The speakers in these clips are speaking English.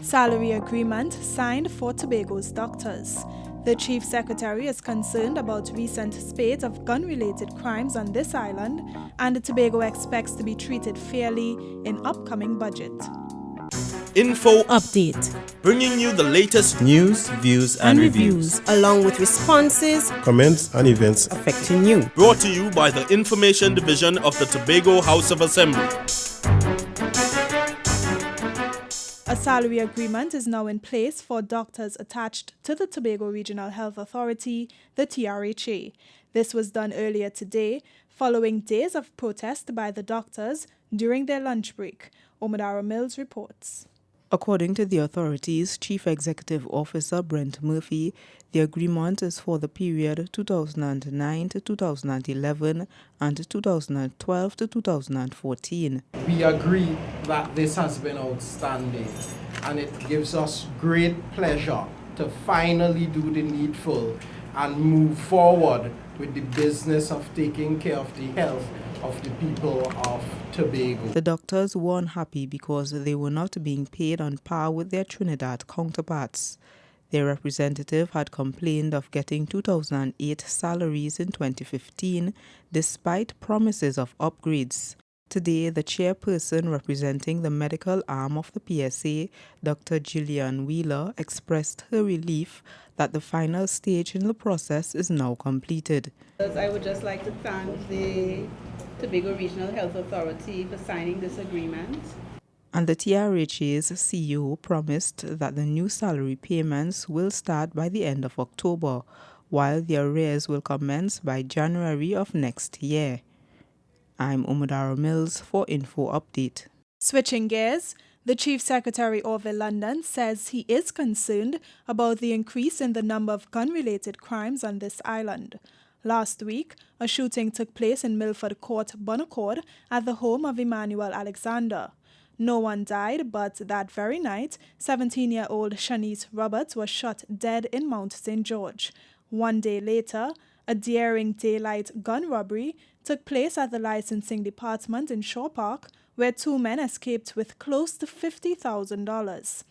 Salary agreement signed for Tobago's doctors. The Chief Secretary is concerned about recent spate of gun-related crimes on this island, and Tobago expects to be treated fairly in upcoming budget. InfoUpdate, bringing you the latest news, views and reviews, along with responses, comments and events affecting you. Brought to you by the Information Division of the Tobago House of Assembly. A salary agreement is now in place for doctors attached to the Tobago Regional Health Authority, the TRHA. This was done earlier today, following days of protest by the doctors during their lunch break. Omadara Mills reports. According to the authority's Chief Executive Officer Brent Murphy, the agreement is for the period 2009 to 2011 and 2012 to 2014. We agree that this has been outstanding, and it gives us great pleasure to finally do the needful and move forward with the business of taking care of the health of the people of Tobago. The doctors were unhappy because they were not being paid on par with their Trinidad counterparts. Their representative had complained of getting 2008 salaries in 2015, despite promises of upgrades. Today, the chairperson representing the medical arm of the PSA, Dr. Gillian Wheeler, expressed her relief that the final stage in the process is now completed. I would just like to thank the Tobago Regional Health Authority for signing this agreement. And the TRHA's CEO promised that the new salary payments will start by the end of October, while the arrears will commence by January of next year. I'm Omadara Mills for InfoUpdate. Switching gears, the Chief Secretary Orville London says he is concerned about the increase in the number of gun-related crimes on this island. Last week, a shooting took place in Milford Court, Bonaccord, at the home of Emmanuel Alexander. No one died, but that very night, 17-year-old Shanice Roberts was shot dead in Mount St. George. One day later, a daring daylight gun robbery took place at the licensing department in Shaw Park, where two men escaped with close to $50,000.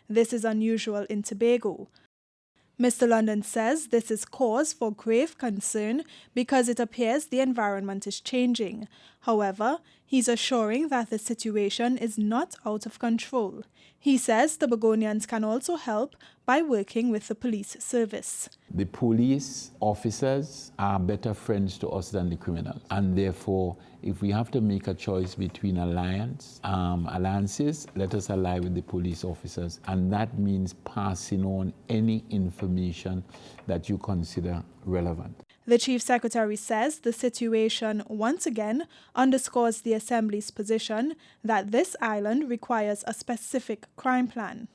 This is unusual in Tobago. Mr. London says this is cause for grave concern because it appears the environment is changing. However, he's assuring that the situation is not out of control. He says Tobagonians can also help by working with the police service. The police officers are better friends to us than the criminals, and therefore, if we have to make a choice between alliances, let us ally with the police officers, and that means passing on any information that you consider relevant. The Chief Secretary says the situation once again underscores the Assembly's position that this island requires a specific crime plan.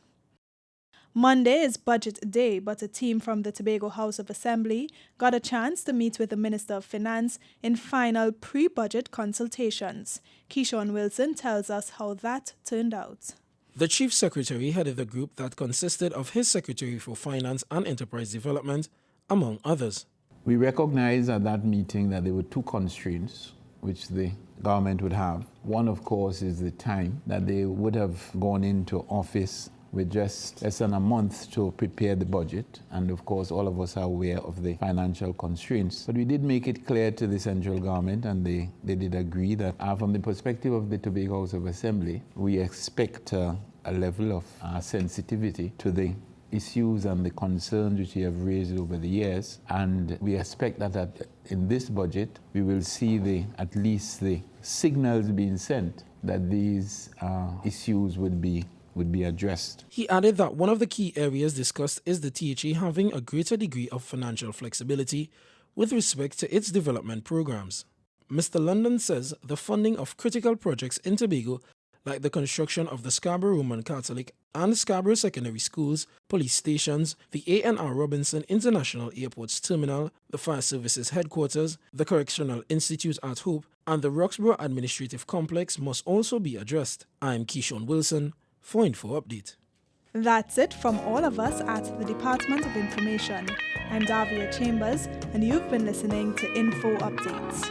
Monday is budget day, but a team from the Tobago House of Assembly got a chance to meet with the Minister of Finance in final pre-budget consultations. Keyshawn Wilson tells us how that turned out. The Chief Secretary headed the group that consisted of his Secretary for Finance and Enterprise Development, among others. We recognized at that meeting that there were two constraints which the government would have. One, of course, is the time that they would have gone into office with just less than a month to prepare the budget. And of course, all of us are aware of the financial constraints. But we did make it clear to the central government, and they did agree that from the perspective of the Tobago House of Assembly, we expect a level of sensitivity to the issues and the concerns which we have raised over the years, and we expect that in this budget we will see at least the signals being sent that these issues would be addressed. He added that one of the key areas discussed is the THA having a greater degree of financial flexibility with respect to its development programs. Mr. London says the funding of critical projects in Tobago, like the construction of the Scarborough Roman Catholic and Scarborough Secondary Schools, police stations, the A&R Robinson International Airport's terminal, the Fire Services headquarters, the Correctional Institute at Hope, and the Roxborough Administrative Complex must also be addressed. I'm Keyshawn Wilson for InfoUpdate. That's it from all of us at the Department of Information. I'm Davia Chambers, and you've been listening to InfoUpdates.